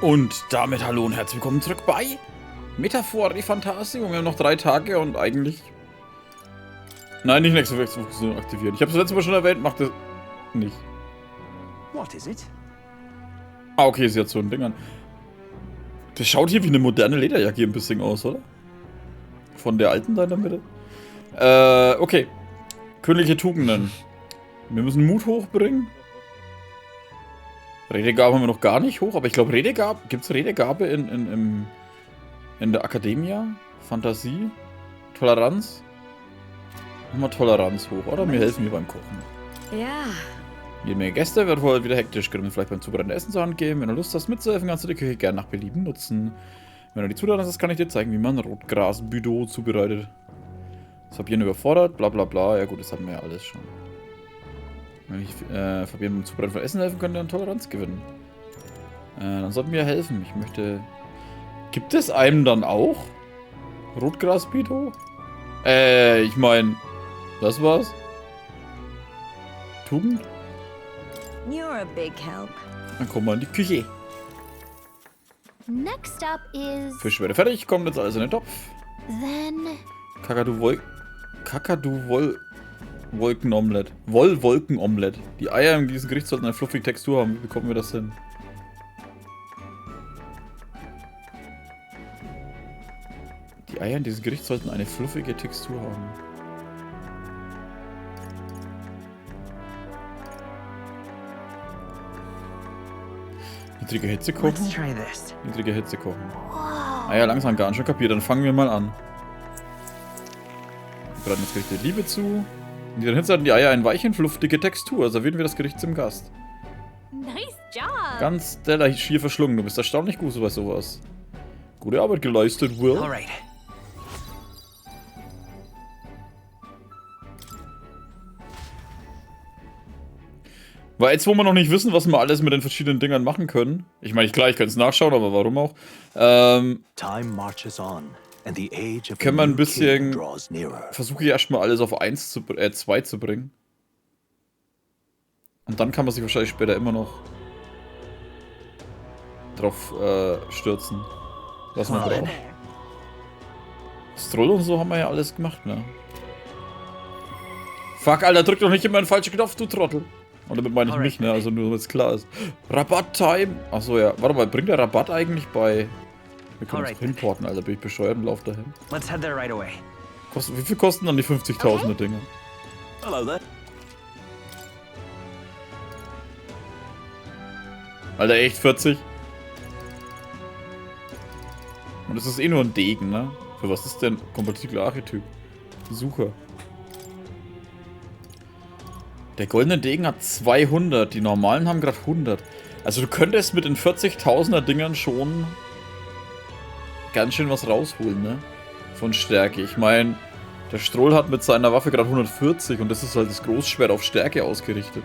Und damit hallo und herzlich willkommen zurück bei Metaphor ReFantazio. Wir haben noch 3 Tage und eigentlich... Nein, nicht nächste Wechselfunktion aktivieren. Ich habe es letztes Mal schon erwähnt, macht das nicht. What is it? Ah, okay, sie hat so ein Ding an. Das schaut hier wie eine moderne Lederjacke ein bisschen aus, oder? Von der alten da in der Mitte. Okay. Königliche Tugenden. Wir müssen Mut hochbringen. Redegabe haben wir noch gar nicht hoch, aber ich glaube Redegabe, gibt es Redegabe in der Akademia? Fantasie? Toleranz? Machen wir Toleranz hoch, oder? Wir helfen hier beim Kochen. Ja. Je mehr Gäste wird wohl wieder hektisch. Können wir vielleicht beim Zubereiten Essen zur Hand geben. Wenn du Lust hast mitzuhelfen, kannst du die Küche gerne nach Belieben nutzen. Wenn du die Zutaten hast, kann ich dir zeigen, wie man Rotgras-Büdo zubereitet. Fabienne überfordert, bla bla bla. Ja gut, das hatten wir ja alles schon. Wenn ich Fabienne beim Zubereiten von Essen helfen könnte, dann Toleranz gewinnen. Dann sollten wir helfen. Ich möchte... Gibt es einem dann auch? Rotgras-Büdo? Ich meine... Das war's? Tugend? You're a big help. Dann kommen wir in die Küche. Next up is... Fisch wäre fertig, kommt jetzt alles in den Topf. Then... Wolkenomelett. Wollwolkenomelett. Die Eier in diesem Gericht sollten eine fluffige Textur haben. Wie bekommen wir das hin? Die Eier in diesem Gericht sollten eine fluffige Textur haben. Niedrige Hitze kochen. Niedrige Hitze kochen. Ah ja, langsam gar nicht schon kapiert. Dann fangen wir mal an. Wir bereiten das Gericht der Liebe zu. In dieser Hitze hatten die Eier eine weiche und fluffige Textur. Servieren wir das Gericht zum Gast. Nice job. Ganz Stella schier verschlungen. Du bist erstaunlich gut bei sowas. Gute Arbeit geleistet, Will. Alright. Weil jetzt, wo wir noch nicht wissen, was wir alles mit den verschiedenen Dingern machen können. Ich meine, klar, ich könnte es nachschauen, aber warum auch? Time marches on. And the age of Können wir ein bisschen... draws nearer. Versuche ich erstmal alles auf 2 zu bringen. Und dann kann man sich wahrscheinlich später immer noch drauf stürzen, was man braucht. Stroll und so haben wir ja alles gemacht, ne? Fuck, Alter, drück doch nicht immer den falschen Knopf, du Trottel. Und damit meine ich mich, ne? Also nur, damit es klar ist. Rabatt-Time! Achso, ja. Warte mal, bringt der Rabatt eigentlich bei... Wir können uns importen, Alter. Bin ich bescheuert und lauf dahin. Let's head there right away. Wie viel kosten dann die 50.000er Dinger? Hello there. Alter, echt 40? Und das ist eh nur ein Degen, ne? Für was ist denn kompatibler Archetyp? Sucher. Der goldene Degen hat 200, die normalen haben gerade 100. Also du könntest mit den 40.000er Dingern schon ganz schön was rausholen, ne? Von Stärke. Ich meine, der Stroll hat mit seiner Waffe gerade 140 und das ist halt das Großschwert auf Stärke ausgerichtet.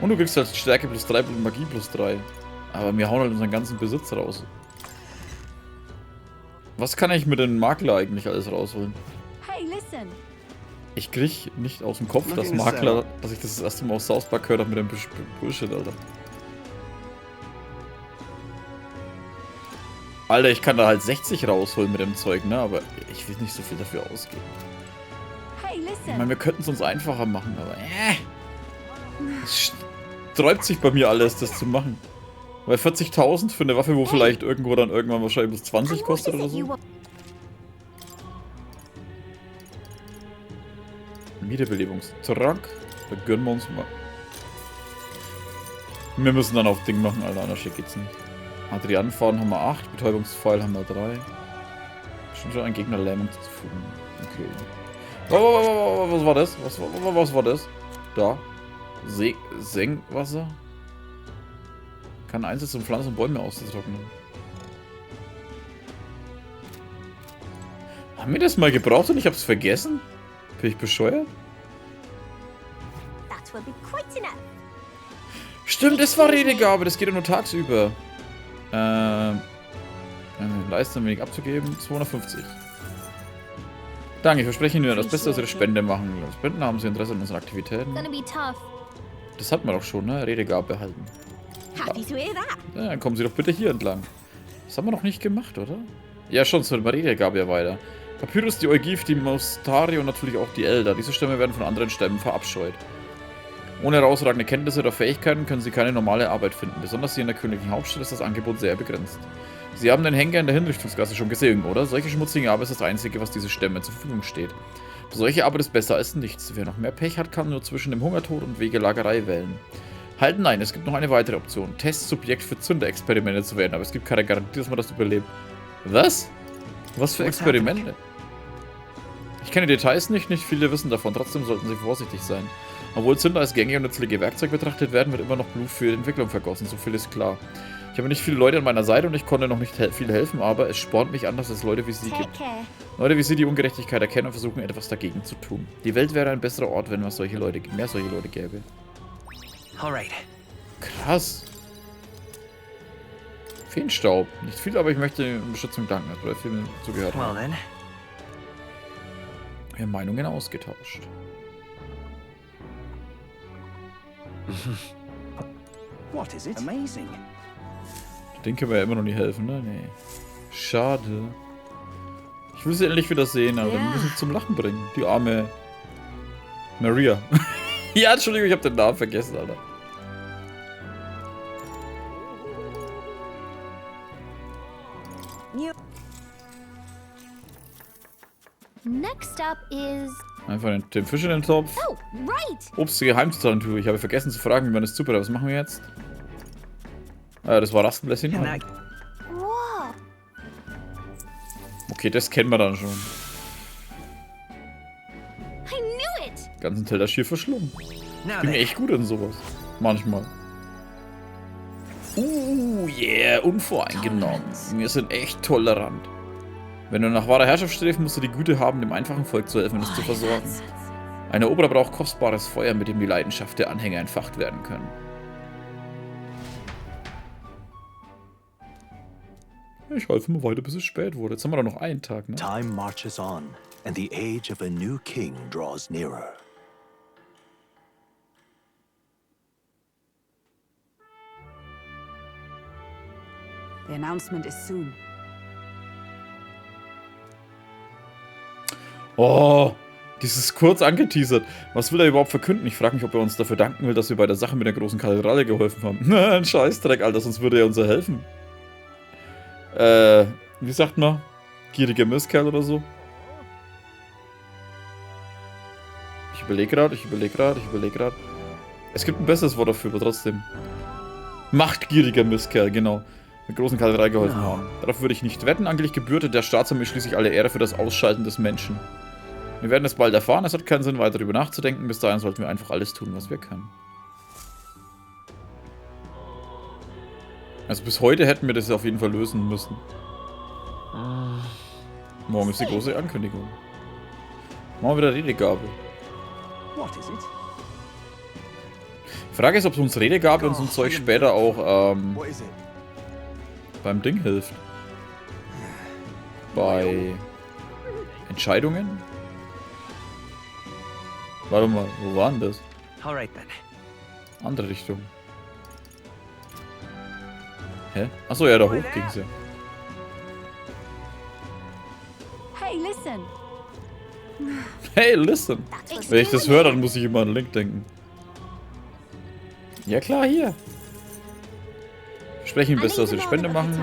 Und du kriegst halt Stärke plus 3 und Magie plus 3. Aber wir hauen halt unseren ganzen Besitz raus. Was kann ich mit dem Makler eigentlich alles rausholen? Hey, listen. Ich krieg nicht aus dem Kopf, dass Makler, dass ich das erste Mal aus South Park gehört habe mit dem Bullshit, Alter. Alter, ich kann da halt 60 rausholen mit dem Zeug, ne? Aber ich will nicht so viel dafür ausgeben. Hey, Ich listen. meine, wir könnten es uns einfacher machen, aber es sträubt sich bei mir alles, das zu machen. Weil 40.000 für eine Waffe, wo vielleicht irgendwo dann irgendwann wahrscheinlich bis 20 kostet oder so. Wiederbelebungstrank. Da gönnen wir uns mal. Wir müssen dann auf Ding machen, Alter, anders geht's nicht. Adrianenfaden haben wir 8, Betäubungspfeil haben wir 3. Schon ein Gegner Lähmung zuzufügen. Okay. Was war das? Was war das? Da. Senkwasser. Kann einsetzen, um Pflanzen und Bäume auszutrocknen. Haben wir das mal gebraucht und ich hab's vergessen? Bin ich bescheuert? That will be quite enough. Stimmt, das war Redegabe, das geht ja nur tagsüber. Leisten ein wenig abzugeben, 250. Danke, ich verspreche Ihnen, das Beste aus Ihrer Spende machen. Spenden haben Sie Interesse an unseren Aktivitäten. Gonna be tough. Das hatten wir doch schon, ne? Redegabe behalten. Happy to hear that. Ja, dann kommen Sie doch bitte hier entlang. Das haben wir noch nicht gemacht, oder? Ja, schon, zur Redegabe ja weiter. Papyrus, die Eugif, die Mostari und natürlich auch die Elder. Diese Stämme werden von anderen Stämmen verabscheut. Ohne herausragende Kenntnisse oder Fähigkeiten können sie keine normale Arbeit finden. Besonders hier in der königlichen Hauptstadt ist das Angebot sehr begrenzt. Sie haben den Henker in der Hinrichtungsgasse schon gesehen, oder? Solche schmutzigen Arbeit ist das Einzige, was diese Stämme zur Verfügung steht. Solche Arbeit ist besser als nichts. Wer noch mehr Pech hat, kann nur zwischen dem Hungertod und Wegelagerei wählen. Halt nein, es gibt noch eine weitere Option. Testsubjekt für Zünderexperimente zu werden, aber es gibt keine Garantie, dass man das überlebt. Was? Was für Experimente? Ich kenne die Details nicht viele wissen davon, trotzdem sollten sie vorsichtig sein. Obwohl Zünder als gängige und nützliche Werkzeug betrachtet werden, wird immer noch Blut für die Entwicklung vergossen, so viel ist klar. Ich habe nicht viele Leute an meiner Seite und ich konnte noch nicht viel helfen, aber es spornt mich an, dass es Leute wie Sie gibt. Leute wie Sie, die Ungerechtigkeit erkennen und versuchen, etwas dagegen zu tun. Die Welt wäre ein besserer Ort, wenn es mehr solche Leute gäbe. Krass. Feenstaub. Nicht viel, aber ich möchte Unterstützung danken, oder viel zugehört haben. Wir haben Meinungen ausgetauscht. What is it? Amazing. Den können wir ja immer noch nicht helfen, ne? Nee. Schade. Ich will sie endlich wieder sehen, aber dann müssen sie zum Lachen bringen. Die arme Maria. Ja, Entschuldigung, ich habe den Namen vergessen, Alter. Next up is... Einfach den Fisch in den Topf. Oh, right. Obst zur Geheimzutat. Ich habe vergessen zu fragen, wie man das zubereitet. Was machen wir jetzt? Das war Rastenbläschen. Wow. Okay, das kennen wir dann schon. I knew it. Ganzen Teller schier verschlungen. Ich bin echt gut in sowas. Manchmal. Yeah, unvoreingenommen. Wir sind echt tolerant. Wenn du nach wahrer Herrschaft strebst, musst du die Güte haben, dem einfachen Volk zu helfen und es zu versorgen. Ein Eroberer braucht kostbares Feuer, mit dem die Leidenschaft der Anhänger entfacht werden können. Ich half mal weiter, bis es spät wurde. Jetzt haben wir doch noch einen Tag, ne? Time marches on, and the age of a new king draws nearer. The announcement is soon. Oh, dieses kurz angeteasert. Was will er überhaupt verkünden? Ich frage mich, ob er uns dafür danken will, dass wir bei der Sache mit der großen Kathedrale geholfen haben. Ein Scheißdreck, Alter, sonst würde er uns ja helfen. Wie sagt man? Gieriger Mistkerl oder so? Ich überlege gerade. Es gibt ein besseres Wort dafür, aber trotzdem. Machtgieriger Mistkerl, genau. Mit großen Kathedrale geholfen haben. Darauf würde ich nicht wetten. Angeblich gebührte der Staatsarmee schließlich alle Ehre für das Ausschalten des Menschen. Wir werden es bald erfahren. Es hat keinen Sinn, weiter darüber nachzudenken. Bis dahin sollten wir einfach alles tun, was wir können. Also bis heute hätten wir das auf jeden Fall lösen müssen. Morgen ist die große Ankündigung. Morgen wieder Redegabe. Die Frage ist, ob uns Redegabe und so ein Zeug später auch beim Ding hilft. Bei Entscheidungen? Warte mal, wo war denn das? Andere Richtung. Hä? Achso, ja, da hoch ging's ja. Hey, listen. Hey, listen. Wenn ich das höre, dann muss ich immer an Link denken. Ja klar, hier. Versprechen besser, dass wir die Spende machen.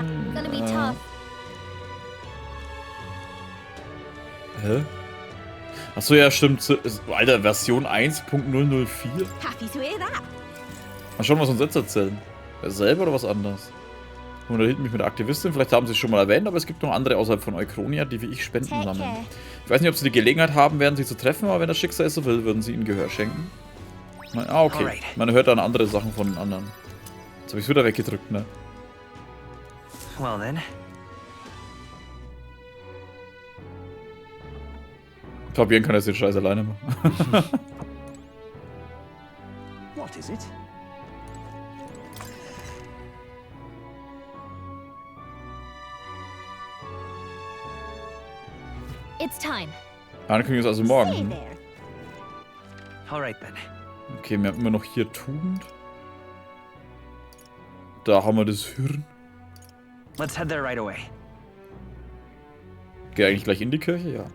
Hä? Achso, ja, stimmt. Alter, Version 1.004. Mal schauen, was uns jetzt erzählen. Dasselbe oder was anderes? Und unterhielt mich mit der Aktivistin. Vielleicht haben sie es schon mal erwähnt, aber es gibt noch andere außerhalb von Eukronia, die wie ich Spenden sammeln. Ich weiß nicht, ob sie die Gelegenheit haben werden, sie zu treffen, aber wenn das Schicksal es so will, würden sie ihnen Gehör schenken. Ah, okay. Man hört dann andere Sachen von den anderen. Jetzt habe ich es wieder weggedrückt, ne? Well then. Fabian kann jetzt den Scheiß alleine machen. What is it? It's time. Ankündigung ist also morgen. Stay there. Alright then. Okay, wir haben immer noch hier Tugend. Da haben wir das Hirn. Let's head there right away. Geh eigentlich gleich in die Kirche? Ja.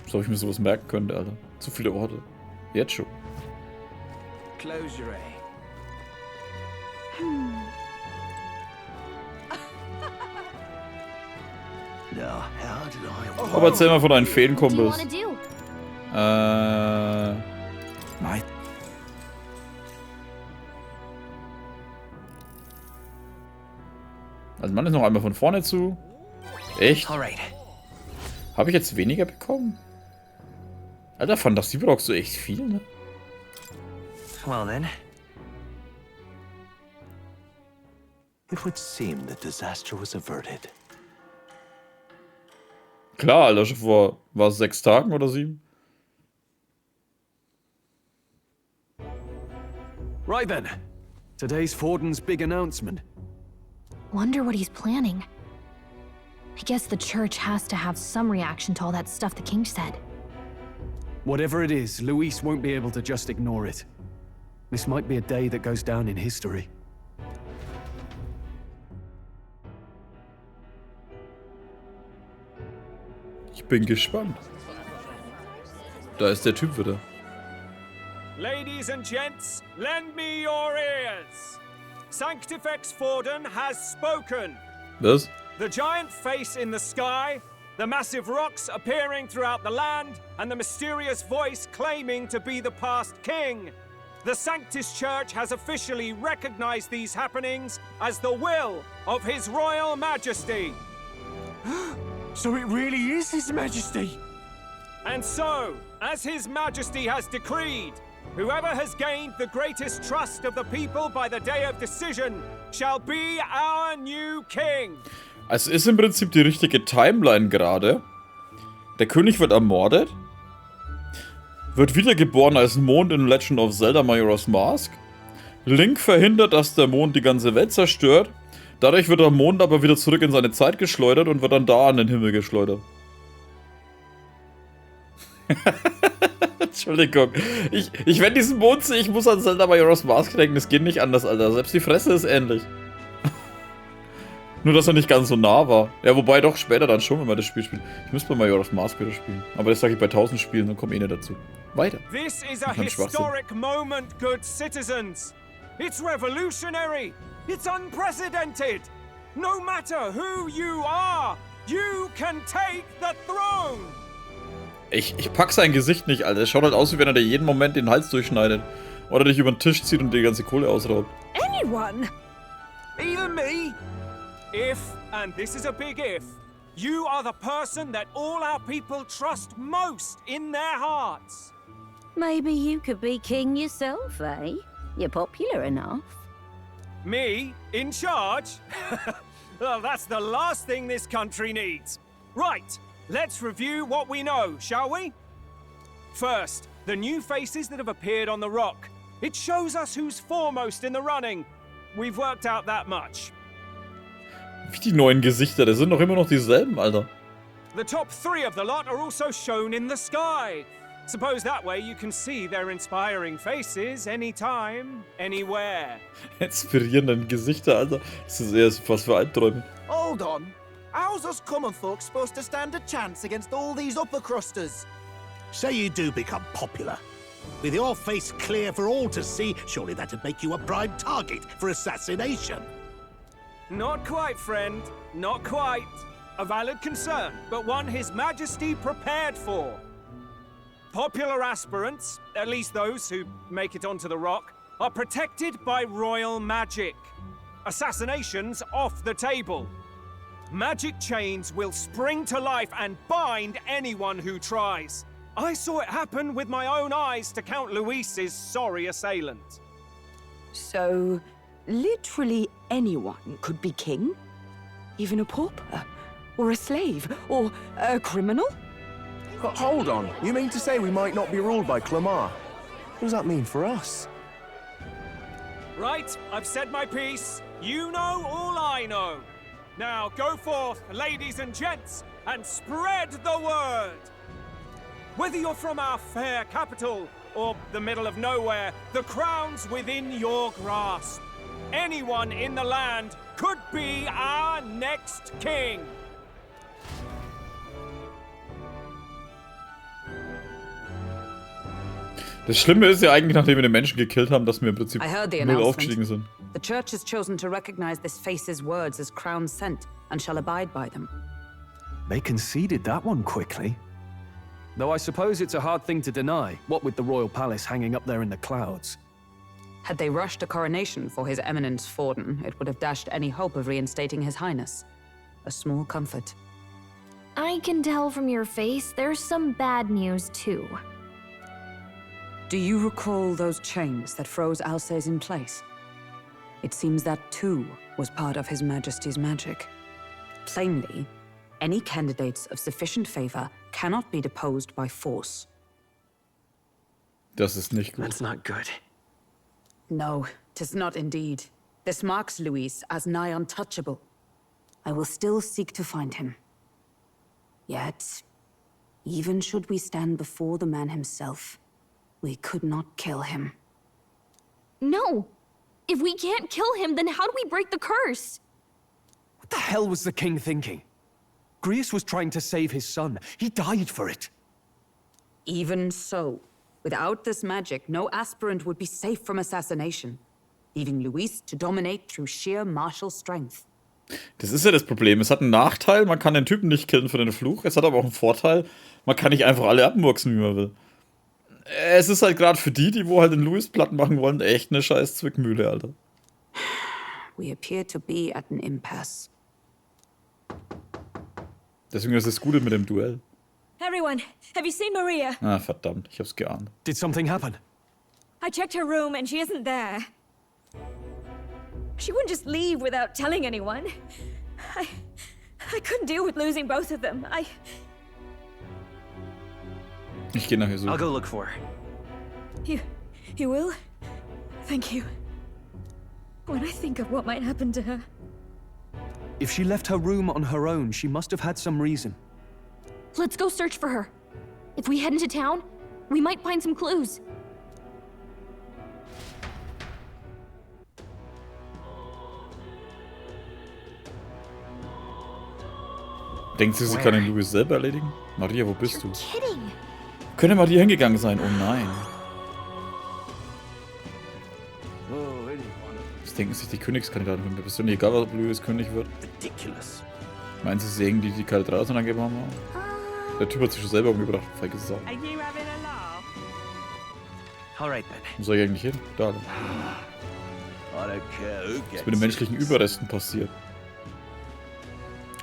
So, ob ich mir sowas merken könnte, Alter. Zu viele Orte. Jetzt schon. Close your eye. Now, how did I... Aber erzähl mal von deinen What do you Feenkumpels. want to do? My... Also man ist noch einmal von vorne zu. Echt? All right. Habe ich jetzt weniger bekommen? Alter, Fantasie brauchst du echt viel, ne? Well then, It would seem the disaster was averted. Klar, Alter, schon vor, war es 6 Tagen oder 7? Right then. Today's Forden's big announcement. Wonder what he's planning. I guess the church has to have some reaction to all that stuff the king said. Whatever it is, Luis won't be able to just ignore it. This might be a day that goes down in history. Ich bin gespannt. Da ist der Typ wieder. Ladies and gents, lend me your ears. Sanctifex Forden has spoken. Was? The giant face in the sky, the massive rocks appearing throughout the land, and the mysterious voice claiming to be the past king. The Sanctus Church has officially recognized these happenings as the will of His Royal Majesty. So it really is His Majesty! And so, as His Majesty has decreed, whoever has gained the greatest trust of the people by the day of decision shall be our new king. Es ist im Prinzip die richtige Timeline gerade. Der König wird ermordet. Wird wiedergeboren als Mond in Legend of Zelda Majora's Mask. Link verhindert, dass der Mond die ganze Welt zerstört. Dadurch wird der Mond aber wieder zurück in seine Zeit geschleudert und wird dann da an den Himmel geschleudert. Entschuldigung. Wenn diesen Mond sehe, ich muss an Zelda Majora's Mask denken. Das geht nicht anders, Alter. Selbst die Fresse ist ähnlich. Nur, dass er nicht ganz so nah war. Ja, wobei doch später dann schon, wenn man das Spiel spielt. Ich müsste bei Majora's Mask wieder spielen. Aber das sage ich bei 1000 Spielen und komme eh nicht dazu. Weiter. This is a historic moment, good citizens. It's revolutionary. It's unprecedented. No matter who you are, you can take the throne. Ich pack sein Gesicht nicht, Alter. Es schaut halt aus, wie wenn er dir jeden Moment den Hals durchschneidet. Oder dich über den Tisch zieht und dir die ganze Kohle ausraubt. Anyone? Even me? If, and this is a big if, you are the person that all our people trust most in their hearts. Maybe you could be king yourself, eh? You're popular enough. Me? In charge? Well, that's the last thing this country needs. Right, let's review what we know, shall we? First, the new faces that have appeared on the rock. It shows us who's foremost in the running. We've worked out that much. Wie die neuen Gesichter, das sind doch immer noch dieselben, Alter. The top 3 of the lot are also shown in the sky. Suppose that way you can see their inspiring faces anytime, anywhere. Inspirierenden Gesichter, Alter. Das ist eher was für Albträume. Hold on. How's us common folk supposed to stand a chance against all these upper crusters? Say you do become popular. With your face clear for all to see, surely that'd make you a prime target for assassination. Not quite, friend. Not quite. A valid concern, but one His Majesty prepared for. Popular aspirants, at least those who make it onto the rock, are protected by royal magic. Assassinations off the table. Magic chains will spring to life and bind anyone who tries. I saw it happen with my own eyes to Count Luis's sorry assailant. So, literally anyone could be king? Even a pauper? Or a slave? Or a criminal? But hold on. You mean to say we might not be ruled by Clamar? What does that mean for us? Right, I've said my piece. You know all I know. Now go forth, ladies and gents, and spread the word. Whether you're from our fair capital or the middle of nowhere, the crown's within your grasp. anyone in the land could be our next king. Das Schlimme ist ja eigentlich, nachdem wir den Menschen gekillt haben, dass wir im Prinzip I heard the null announcement. aufgestiegen sind. The church has chosen to recognize this face's words as crown sent and shall abide by them. They conceded that one quickly. Though I suppose it's a hard thing to deny, what with the royal palace hanging up there in the clouds. Had they rushed a coronation for His Eminence Forden, it would have dashed any hope of reinstating His Highness. A small comfort. I can tell from your face there's some bad news too. Do you recall those chains that froze Alsace in place? It seems that too was part of His Majesty's magic. Plainly, any candidates of sufficient favor cannot be deposed by force. Das ist nicht gut. That's not good. No, 'tis not indeed. This marks Louis as nigh untouchable. I will still seek to find him. Yet, even should we stand before the man himself, we could not kill him. No! If we can't kill him, then how do we break the curse? What the hell was the king thinking? Grius was trying to save his son. He died for it. Even so, without this magic, no aspirant would be safe from assassination, leaving Louis to dominate through sheer martial strength. Das ist ja das Problem. Es hat einen Nachteil, man kann den Typen nicht killen für den Fluch. Es hat aber auch einen Vorteil, man kann nicht einfach alle abmurksen, wie man will. Es ist halt gerade für die wo halt den Louis platt machen wollen, echt eine scheiß Zwickmühle, Alter. We appear to be at an impasse. Deswegen ist es Gute mit dem Duell. Everyone, have you seen Maria? Ah, verdammt, ich hab's geahnt. Did something happen? I checked her room and she isn't there. She wouldn't just leave without telling anyone. I couldn't deal with losing both of them. Ich gehe nachher so. I'll go look for her. You will? Thank you. When I think of what might happen to her. If she left her room on her own, she must have had some reason. Let's go search for her. If we head into town, we might find some clues. Denkt sie kann den Louis selber erledigen? Maria, wo bist du? Kidding. Könnte Maria hingegangen sein? Oh nein. Was denken sich die Königskandidaten von mir? Bist du nicht egal, ob Louis König wird? Ridiculous. Meinen sie sägen die kalt raus und dann geben wir mal? Der Typ hat sich schon selber umgebracht. Feige Sau. Alright then. Wo soll ich eigentlich hin? Da. Was ist mit den menschlichen Überresten passiert?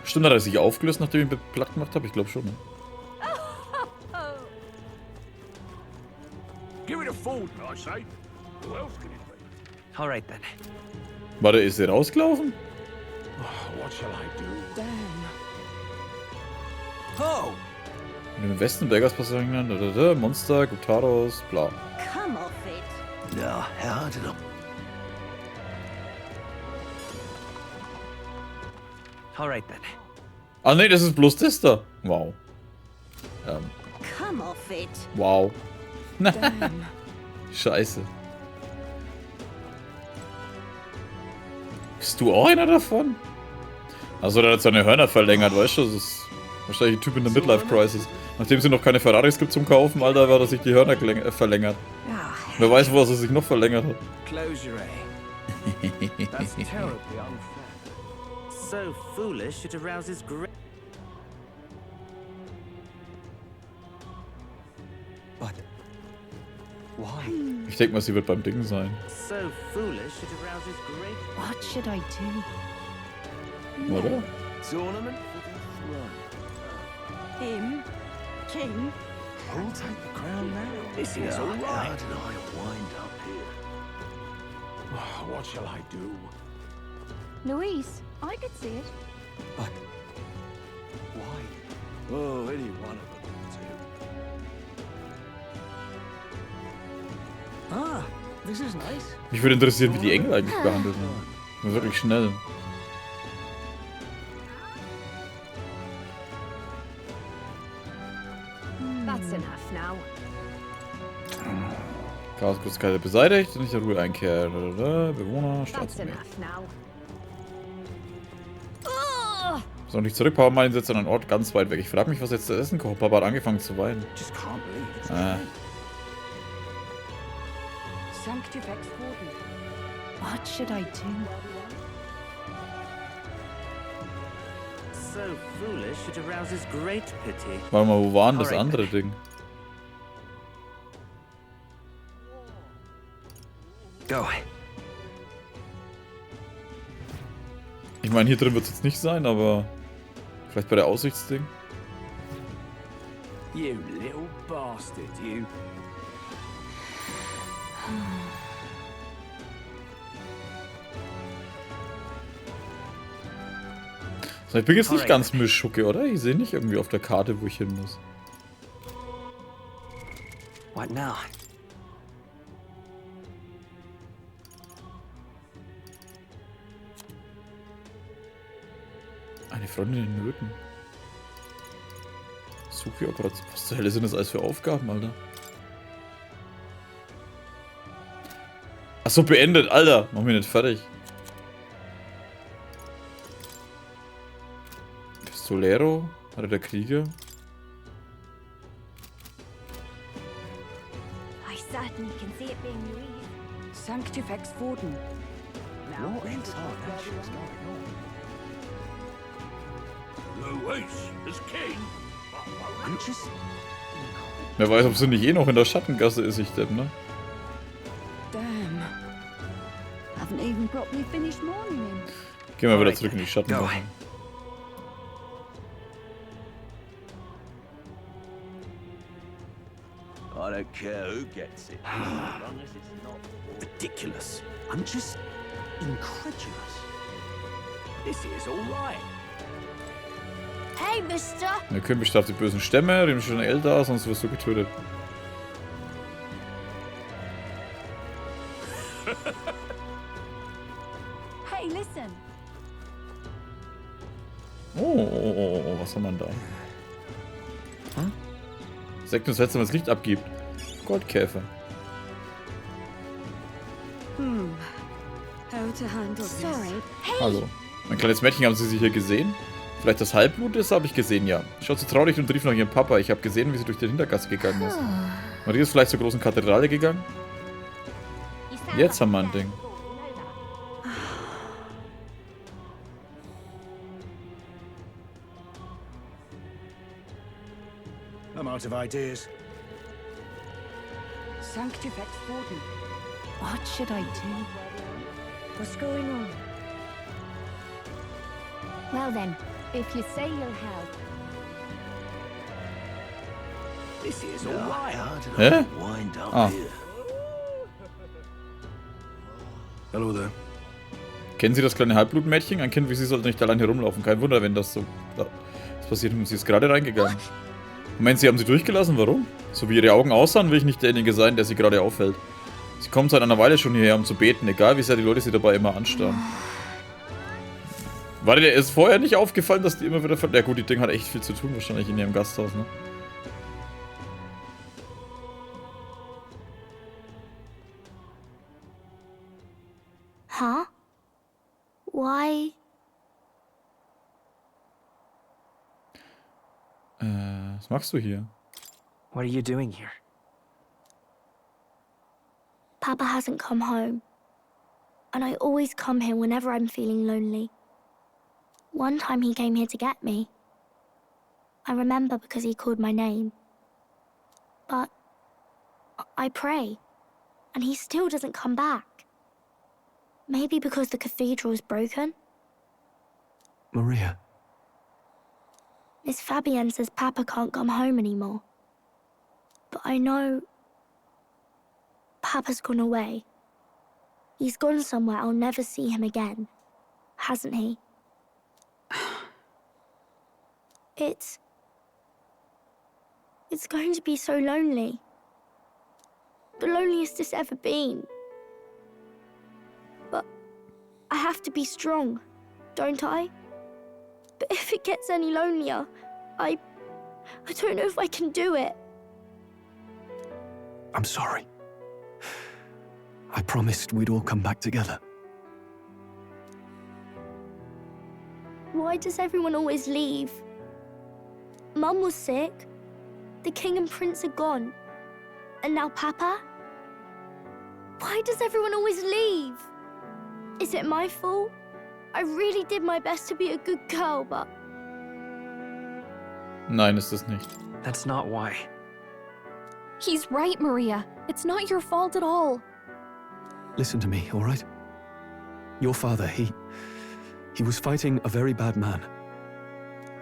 Stimmt, hat er sich aufgelöst, nachdem ich ihn platt gemacht habe? Ich glaube schon, ne? Give it a food, I say. Who else can it be? Alright then. Warte, ist er rausgelaufen? What shall I do? Oh! In dem Westen Beggars passieren, Monster, Gutaros, bla. Come off it. Ja, I don't know. Alright then. Ah ne, das ist bloß das da. Wow. Come off it. Wow. Scheiße. Bist du auch einer davon? Also der hat seine Hörner verlängert, weißt du? Das ist wahrscheinlich ein Typ in der Midlife-Crisis. Nachdem es noch keine Ferraris gibt zum Kaufen, Alter, hat er sich die Hörner verlängert. Wer weiß, was er sich noch verlängert hat. Closure, eh? That's terribly unfair. So foolish it arouses great. But why? Ich denke mal, sie wird beim Ding sein. So foolish it arouses great. What should I do? Oder? Tournament? Him? King? Who'll take the crown now? This is all right. How did I wind up here? What shall I do? Luis, I could see it. But why? Oh, any one of them too. Ah, this is nice. Mich würde interessieren, wie die Engel eigentlich behandelt werden. Nur wirklich schnell. That's enough now. Chaosgrößigkeit beseitigt und nicht der Ruhe einkehren. Bewohner, Staatsarmee. Soll nicht zurück, Papa meint, setzt an einen Ort ganz weit weg. Ich frage mich, was jetzt zu essen kocht. Papa hat angefangen zu weinen. What should I do? So foolish, it arouses great pity. Warte mal, wo war denn das andere Ding? Go. Ich meine, hier drin wird es jetzt nicht sein, aber vielleicht bei der Aussichtsding. You little bastard, you. So, ich bin jetzt nicht ganz Mischhucke, oder? Ich sehe nicht irgendwie auf der Karte, wo ich hin muss. What now? Eine Freundin in Nöten. Suchi-Operation. Was zur Hölle sind das alles für Aufgaben, Alter? Achso, beendet, Alter. Mach mich nicht fertig. Pistolero? Hatte der Krieger? I certainly can see it being Louise. Sanctifex Warden. What in tarnation is going on? Louise is king. I'm just... Wer weiß, ob sie nicht eh noch in der Schattengasse ist, ich denke, ne? Damn. Haven't even properly finished mourning him. Gehen wir wieder zurück in die Schattengasse. I don't care who gets it, as long as it's not Ridiculous. I'm just incredulous. This is all right. Hey, Mister! Der König bestraft die bösen Stämme, dem schon älter, sonst wirst du getötet. Hey, listen! Oh, was haben wir da? Hm? Sekt und Salz, wenn das Licht abgibt. Goldkäfer. How to handle this. Sorry. Hey! Hallo. Mein kleines Mädchen, haben Sie sie hier gesehen? Vielleicht das Halbblut ist, habe ich gesehen, ja. Schaut so traurig und rief nach ihrem Papa. Ich habe gesehen, wie sie durch die Hintergasse gegangen ist. Maria ist vielleicht zur großen Kathedrale gegangen? Jetzt haben wir ein Ding. I'm out of ideas. Sanctifex Warden. What should I do? What's going on? Well then, if you say you'll help. This is all right. Hä? Wind up Ah. here. Hello there. Kennen Sie das kleine Halbblutmädchen? Ein Kind wie Sie sollte nicht allein herumlaufen. Kein Wunder, wenn das so... Das passiert und sie ist gerade reingegangen. Moment, Sie haben sie durchgelassen? Warum? So wie Ihre Augen aussahen, will ich nicht derjenige sein, der sie gerade auffällt. Sie kommt seit einer Weile schon hierher, um zu beten, egal wie sehr die Leute sie dabei immer anstarren. War dir ist vorher nicht aufgefallen, dass die immer wieder... Ja gut, die Ding hat echt viel zu tun, wahrscheinlich in ihrem Gasthaus, ne? Huh? Why? Was machst du hier? What are you doing here? Papa hasn't come home. And I always come here whenever I'm feeling lonely. One time he came here to get me. I remember because he called my name. But I pray, and he still doesn't come back. Maybe because the cathedral's broken? Maria. Miss Fabienne says Papa can't come home anymore. But I know Papa's gone away. He's gone somewhere I'll never see him again, hasn't he? It's going to be so lonely. The loneliest it's ever been. But I have to be strong, don't I? But if it gets any lonelier, I don't know if I can do it. I'm sorry. I promised we'd all come back together. Why does everyone always leave? Mum was sick. The king and prince are gone. And now Papa? Why does everyone always leave? Is it my fault? I really did my best to be a good girl, but... Nein, ist es nicht. That's not why. He's right, Maria. It's not your fault at all. Listen to me, all right? Your father, he was fighting a very bad man.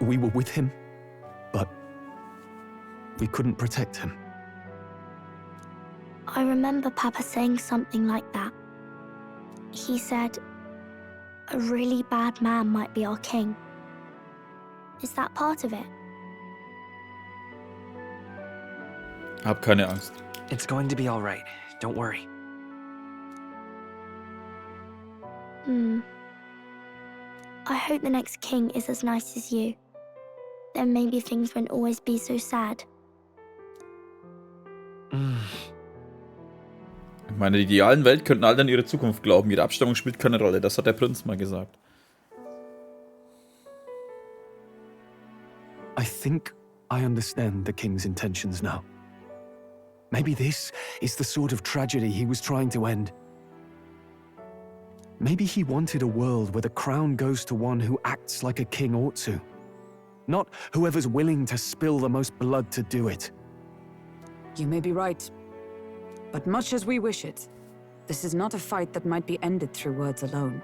We were with him, but we couldn't protect him. I remember Papa saying something like that. He said, a really bad man might be our king. Is that part of it? Hab keine Angst. It's going to be all right. Don't worry. I hope the next king is as nice as you. Then maybe things won't always be so sad. Ich meine, die idealen Welt könnten alle an ihre Zukunft glauben. Ihre Abstammung spielt keine Rolle. Das hat der Prinz mal gesagt. I think I understand the king's intentions now. Maybe this is the sort of tragedy he was trying to end. Maybe he wanted a world where the crown goes to one who acts like a king ought to. Not whoever's willing to spill the most blood to do it. You may be right. But much as we wish it, this is not a fight that might be ended through words alone.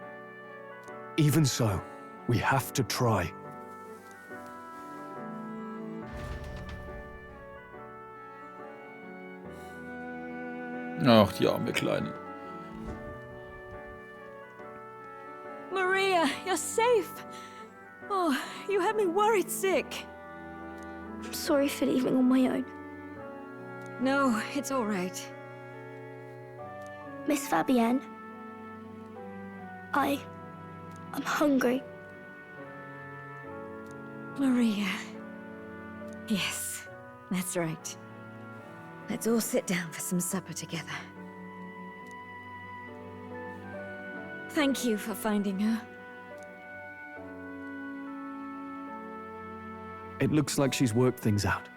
Even so, we have to try. Ach, die arme Kleine. Maria, you're safe. Oh, you had me worried sick. I'm sorry for leaving on my own. No, it's all right. Miss Fabienne, I'm hungry. Maria. Yes, that's right. Let's all sit down for some supper together. Thank you for finding her. It looks like she's worked things out.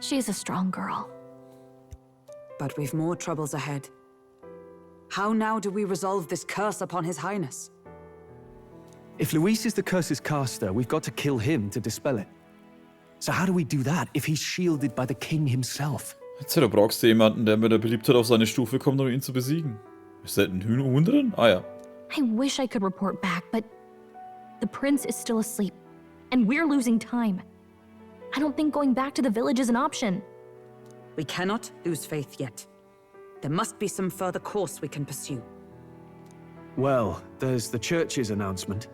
She's a strong girl. But we've more troubles ahead. How now do we resolve this curse upon His Highness? If Luis is the curse's caster, we've got to kill him to dispel it. So how do we do that if he's shielded by the king himself? Jetzt du brauchst du jemanden, der mit der Beliebtheit auf seine Stufe kommt, um ihn zu besiegen. Ist da ein Huhn drin? Ah ja. I wish I could report back, but the prince is still asleep, and we're losing time. I don't think going back to the village is an option. We cannot lose faith yet. There must be some further course we can pursue. Well, there's the church's announcement.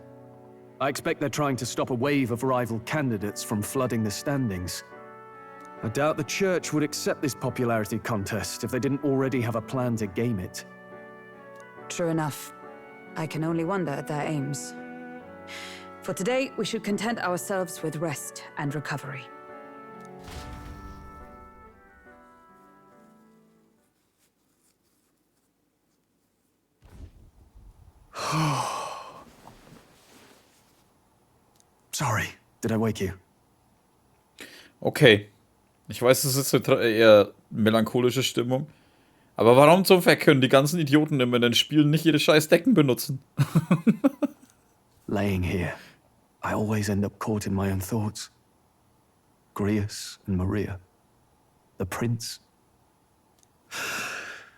I expect they're trying to stop a wave of rival candidates from flooding the standings. I doubt the church would accept this popularity contest if they didn't already have a plan to game it. True enough. I can only wonder at their aims. For today, we should content ourselves with rest and recovery. Sorry, did I wake you? Okay. Ich weiß, das ist eine eher melancholische Stimmung. Aber warum zum Verkehr können die ganzen Idioten immer in den Spielen nicht ihre scheiß Decken benutzen? Laying here, I always end up caught in my own thoughts. Grius and Maria. The prince.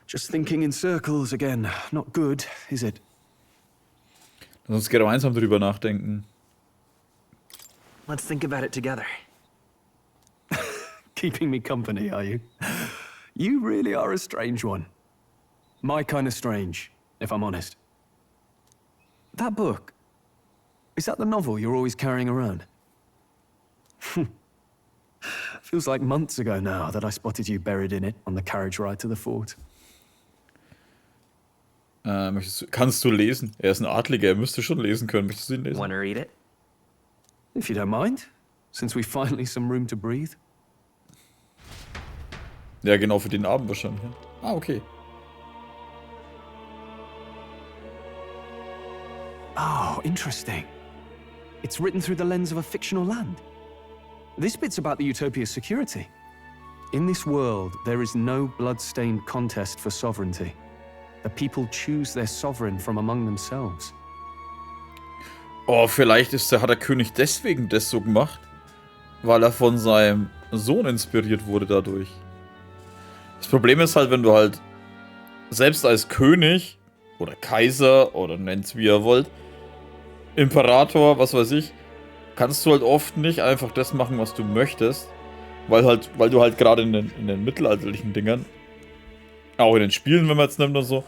Just thinking in circles again. Not good, is it? Lass uns gemeinsam drüber nachdenken. Let's think about it together. Keeping me company, are you? You really are a strange one. My kind of strange, if I'm honest. That book, is that the novel you're always carrying around? Feels like months ago now that I spotted you buried in it on the carriage ride to the fort. Kannst du lesen? Er ist ein Adliger, er müsste schon lesen können. Möchtest du ihn lesen? Want to read it? If you don't mind, since we've finally some room to breathe. Ja, genau, für den Abend wahrscheinlich. Ja. Ah, okay. Oh, interesting. It's written through the lens of a fictional land. This bit's about the Utopia's security. In this world, there is no blood-stained contest for sovereignty. The people choose their sovereign from among themselves. Oh, vielleicht hat der König deswegen das so gemacht, weil er von seinem Sohn inspiriert wurde dadurch. Das Problem ist halt, wenn du halt selbst als König oder Kaiser oder nennt's wie ihr wollt, Imperator, was weiß ich, kannst du halt oft nicht einfach das machen, was du möchtest, weil du halt gerade in den mittelalterlichen Dingern, auch in den Spielen, wenn man jetzt nimmt und so,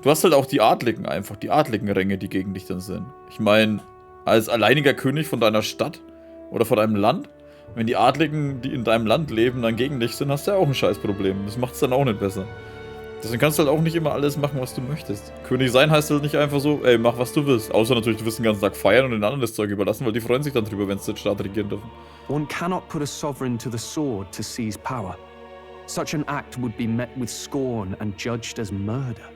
du hast halt auch die Adligen einfach, die adligen Ränge, die gegen dich dann sind. Ich meine, als alleiniger König von deiner Stadt oder von deinem Land, wenn die Adligen, die in deinem Land leben, dann gegen dich sind, hast du ja auch ein Scheißproblem. Das macht es dann auch nicht besser. Deswegen kannst du halt auch nicht immer alles machen, was du möchtest. König sein heißt halt nicht einfach so, ey, mach was du willst. Außer natürlich, du wirst den ganzen Tag feiern und den anderen das Zeug überlassen, weil die freuen sich dann drüber, wenn sie den Staat regieren dürfen. One cannot put a sovereign to the sword to seize power. Such an act would be met with scorn and judged as murder.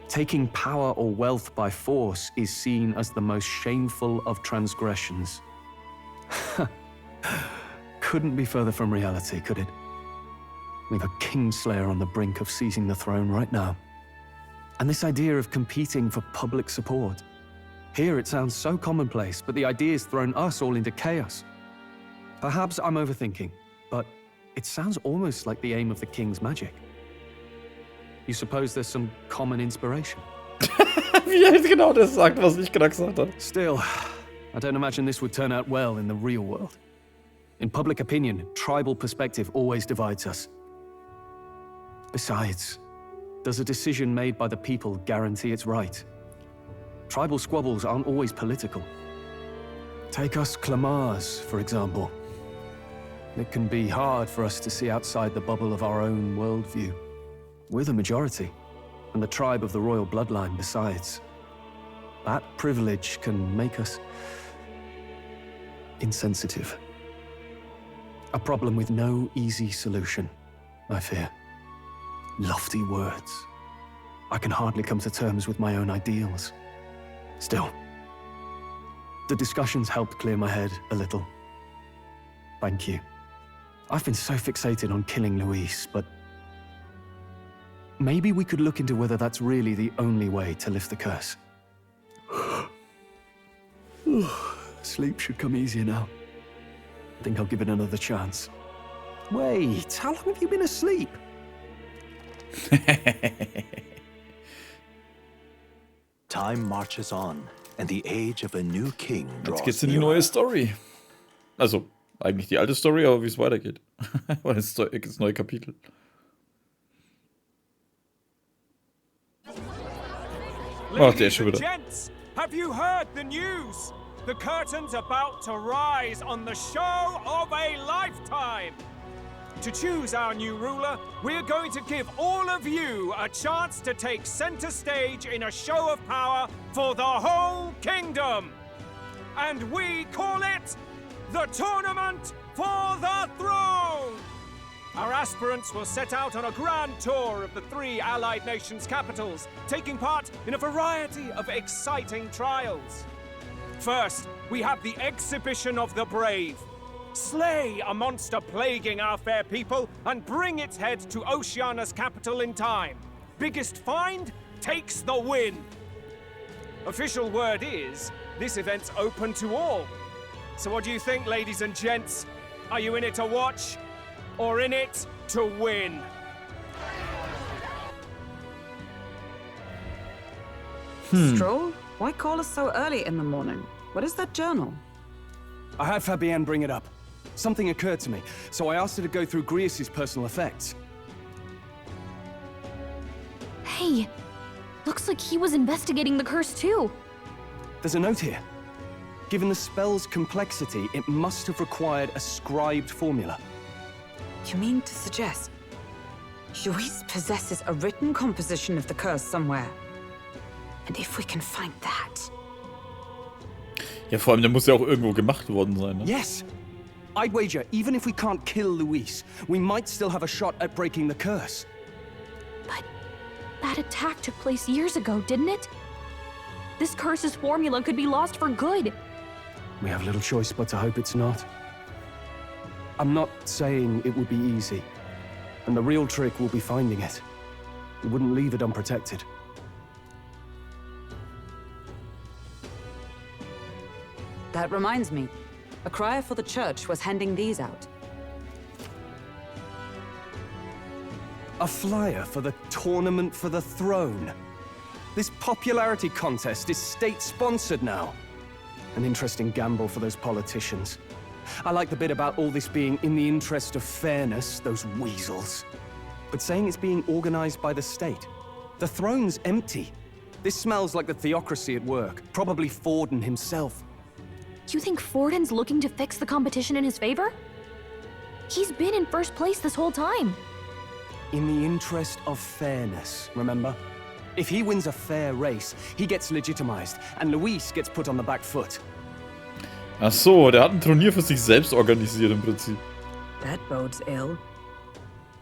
Taking power or wealth by force is seen as the most shameful of transgressions. Couldn't be further from reality, could it? We've a Kingslayer on the brink of seizing the throne right now. And this idea of competing for public support. Here it sounds so commonplace, but the idea's thrown us all into chaos. Perhaps I'm overthinking, but it sounds almost like the aim of the king's magic. You suppose there's some common inspiration? Wie er genau das sagt, was ich gerade gesagt habe. Still, I don't imagine this would turn out well in the real world. In public opinion, tribal perspective always divides us. Besides, does a decision made by the people guarantee it's right? Tribal squabbles aren't always political. Take us Clamars, for example. It can be hard for us to see outside the bubble of our own worldview. We're the majority, and the tribe of the royal bloodline besides. That privilege can make us insensitive. A problem with no easy solution, I fear. Lofty words. I can hardly come to terms with my own ideals. Still, the discussions helped clear my head a little. Thank you. I've been so fixated on killing Luis, but maybe we could look into whether that's really the only way to lift the curse. Sleep should come easier now. I think I'll give it another chance. Wait, how long have you been asleep? Time marches on, and the age of a new king draws Jetzt geht's in die neue Story. Also, eigentlich die alte Story, aber wie es weitergeht. Das neue Kapitel. Oh, der ist schon wieder. Gents, have you heard the news? The curtain's about to rise on the show of a lifetime. To choose our new ruler, we're going to give all of you a chance to take center stage in a show of power for the whole kingdom. And we call it the Tournament for the Throne. Our aspirants will set out on a grand tour of the 3 allied nations' capitals, taking part in a variety of exciting trials. First, we have the Exhibition of the Brave. Slay a monster plaguing our fair people and bring its head to Oceania's capital in time. Biggest find takes the win. Official word is, this event's open to all. So what do you think, ladies and gents? Are you in it to watch or in it to win? Stroll? Why call us so early in the morning? What is that journal? I had Fabienne bring it up. Something occurred to me, so I asked her to go through Grius' personal effects. Hey, looks like he was investigating the curse too. There's a note here. Given the spell's complexity, it must have required a scribed formula. You mean to suggest Luis possesses a written composition of the curse somewhere? And if we can find that... Ja, vor allem, der muss ja auch irgendwo gemacht worden sein, ne? Yes! I'd wager, even if we can't kill Luis, we might still have a shot at breaking the curse. But that attack took place years ago, didn't it? This curse's formula could be lost for good. We have little choice but to hope it's not. I'm not saying it would be easy, and the real trick will be finding it. We wouldn't leave it unprotected. That reminds me. A crier for the church was handing these out. A flyer for the Tournament for the Throne. This popularity contest is state-sponsored now. An interesting gamble for those politicians. I like the bit about all this being in the interest of fairness, those weasels. But saying it's being organized by the state. The throne's empty. This smells like the theocracy at work, probably Forden himself. You think Forden's looking to fix the competition in his favor? He's been in first place this whole time. In the interest of fairness, remember? If he wins a fair race, he gets legitimized, and Luis gets put on the back foot. Ach so, der hat ein Turnier für sich selbst organisiert im Prinzip. That bodes ill.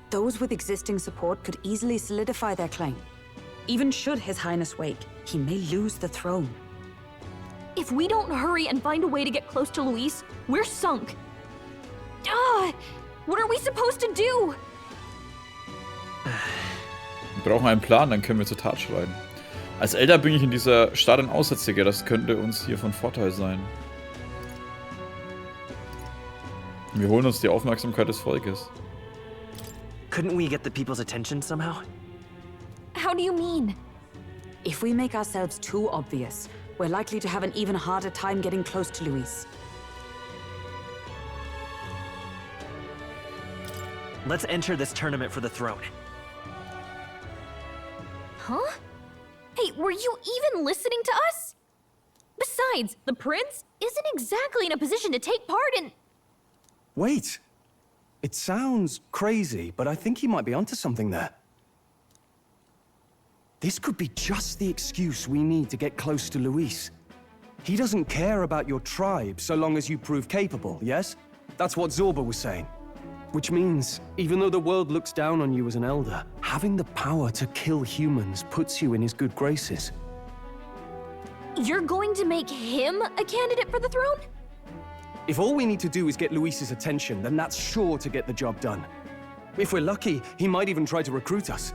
Those with existing support could easily solidify their claim. Even should His Highness wake, he may lose the throne. If we don't hurry and find a way to get close to Luis, we're sunk. What are we supposed to do? Wir brauchen einen Plan, dann können wir zur Tat schreiten. Als Elder bin ich in dieser Stadt ein Aussätziger, das könnte uns hier von Vorteil sein. Wir holen uns die Aufmerksamkeit des Volkes. Couldn't we get the people's attention somehow? How do you mean? If we make ourselves too obvious, we're likely to have an even harder time getting close to Luis. Let's enter this tournament for the throne. Huh? Hey, were you even listening to us? Besides, the prince isn't exactly in a position to take part in... Wait. It sounds crazy, but I think he might be onto something there. This could be just the excuse we need to get close to Luis. He doesn't care about your tribe so long as you prove capable, yes? That's what Zorba was saying. Which means, even though the world looks down on you as an elder, having the power to kill humans puts you in his good graces. You're going to make him a candidate for the throne? If all we need to do is get Luis's attention, then that's sure to get the job done. If we're lucky, he might even try to recruit us.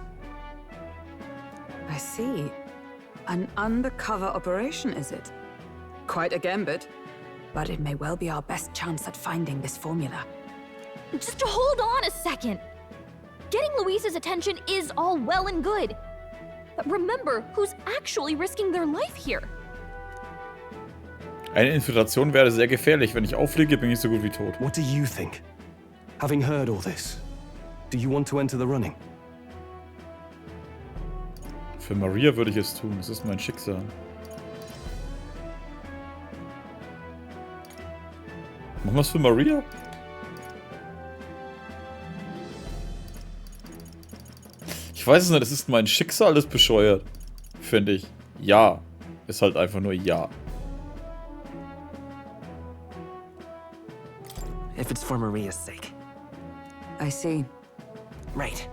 I see. An undercover operation, is it? Quite a gambit. But it may well be our best chance at finding this formula. Just hold on a second. Getting Luis's attention is all well and good. But remember who's actually risking their life here. Eine Infiltration wäre sehr gefährlich. Wenn ich auffliege, bin ich so gut wie tot. What do you think? Having heard all this, do you want to enter the running? Für Maria würde ich es tun. Es ist mein Schicksal. Machen wir es für Maria? Ich weiß es nicht, es ist mein Schicksal, das bescheuert. Finde ich. Ja. Ist halt einfach nur ja. If it's for Maria's sake. I see. Right.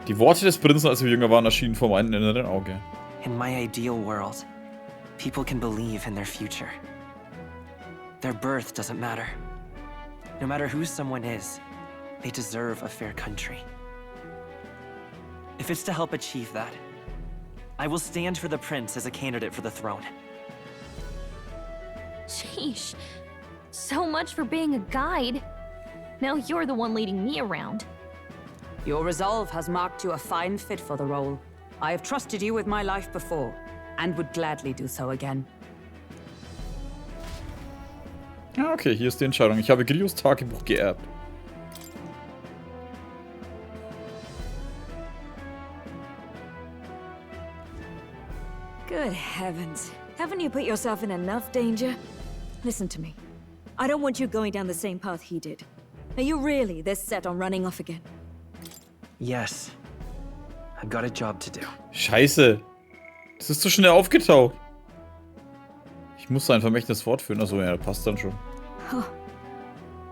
Die Worte des Prinzen, als wir jünger waren, erschienen vor meinem inneren Auge. In my ideal world, people can believe in their future. Their birth doesn't matter. No matter who someone is, they deserve a fair country. If it's to help achieve that, I will stand for the prince as a candidate for the throne. Sheesh. So much for being a guide. Now you're the one leading me around. Your resolve has marked you a fine fit for the role. I have trusted you with my life before, and would gladly do so again. Ja, okay, hier ist die Entscheidung. Ich habe Grios Tagebuch geerbt. Good heavens. Haven't you put yourself in enough danger? Listen to me. I don't want you going down the same path he did. Are you really this set on running off again? Yes. I've got a job to do. Scheiße. Das ist zu schnell aufgetaucht. Ich muss sein Vermächtnis fortführen. Achso, ja, das passt dann schon. Oh.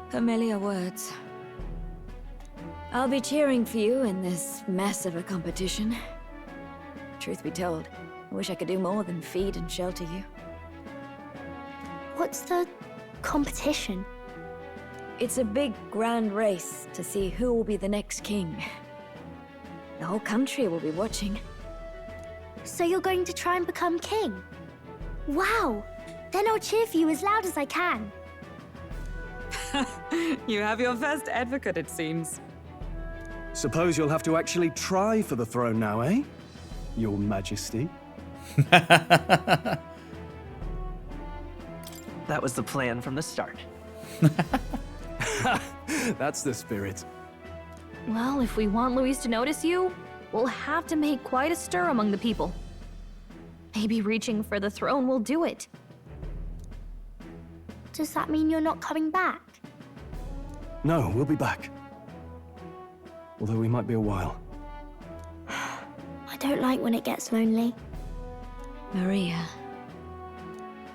Familiar words. I'll be cheering for you in this mess of a competition. Truth be told, I wish I could do more than feed and shelter you. What's the competition? It's a big, grand race to see who will be the next king. The whole country will be watching. So you're going to try and become king? Wow! Then I'll cheer for you as loud as I can. You have your first advocate, it seems. Suppose you'll have to actually try for the throne now, eh? Your Majesty. That was the plan from the start. That's the spirit. Well, if we want Luis to notice you, we'll have to make quite a stir among the people. Maybe reaching for the throne will do it. Does that mean you're not coming back? No, we'll be back. Although we might be a while. I don't like when it gets lonely. Maria.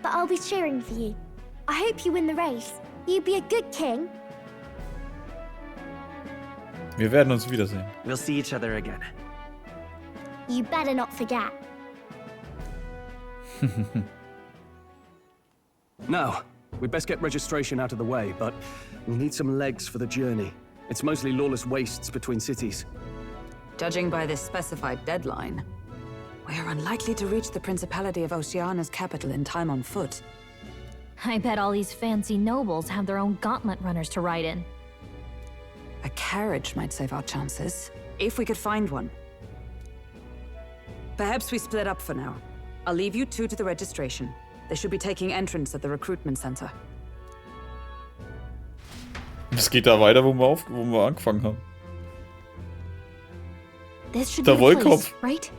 But I'll be cheering for you. I hope you win the race. You be a good king. Wir werden uns wiedersehen. We'll see each other again. You better not forget. Now, we'd best get registration out of the way, but we'll need some legs for the journey. It's mostly lawless wastes between cities. Judging by this specified deadline, we're unlikely to reach the Principality of Oceania's capital in time on foot. I bet all these fancy nobles have their own gauntlet runners to ride in. A carriage might save our chances, if we could find one. Perhaps we split up for now. I'll leave you two to the registration. They should be taking entrance at the recruitment center. Es geht da weiter, wo wir angefangen haben. This should Der be the place, Wollkopf. right?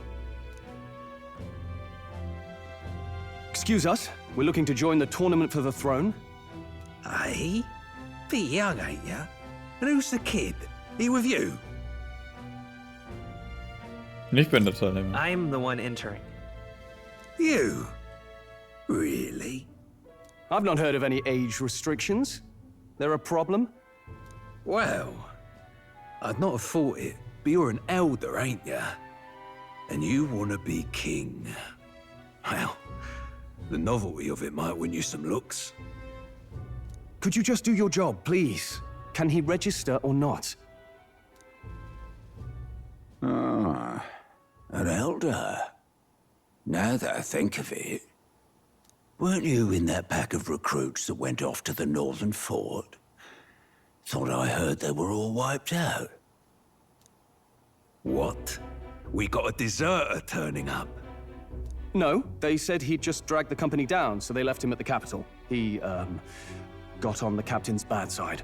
Excuse us, we're looking to join the tournament for the throne. Aye? Bit young, ain't ya? And who's the kid? He with you? Ich bin der Teilnehmer. I'm the one entering. You? Really? I've not heard of any age restrictions. They're a problem? Well, I'd not have thought it, but you're an elder, ain't ya? And you want to be king. Well, the novelty of it might win you some looks. Could you just do your job, please? Can he register or not? Ah, an elder. Now that I think of it, weren't you in that pack of recruits that went off to the northern fort? Thought I heard they were all wiped out. What? We got a deserter turning up? No, they said he'd just dragged the company down, so they left him at the capital. He, got on the captain's bad side.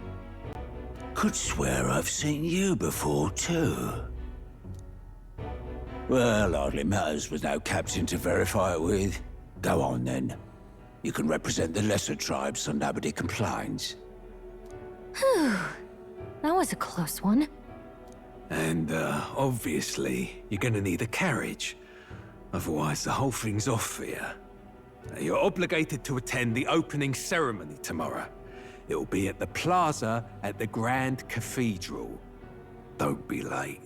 Could swear I've seen you before, too. Well, hardly matters with no captain to verify it with. Go on, then. You can represent the lesser tribes so nobody complains. Whew. That was a close one. And, obviously, you're gonna need a carriage. Otherwise, the whole thing's off for you. You're obligated to attend the opening ceremony tomorrow. It'll be at the plaza at the Grand Cathedral. Don't be late.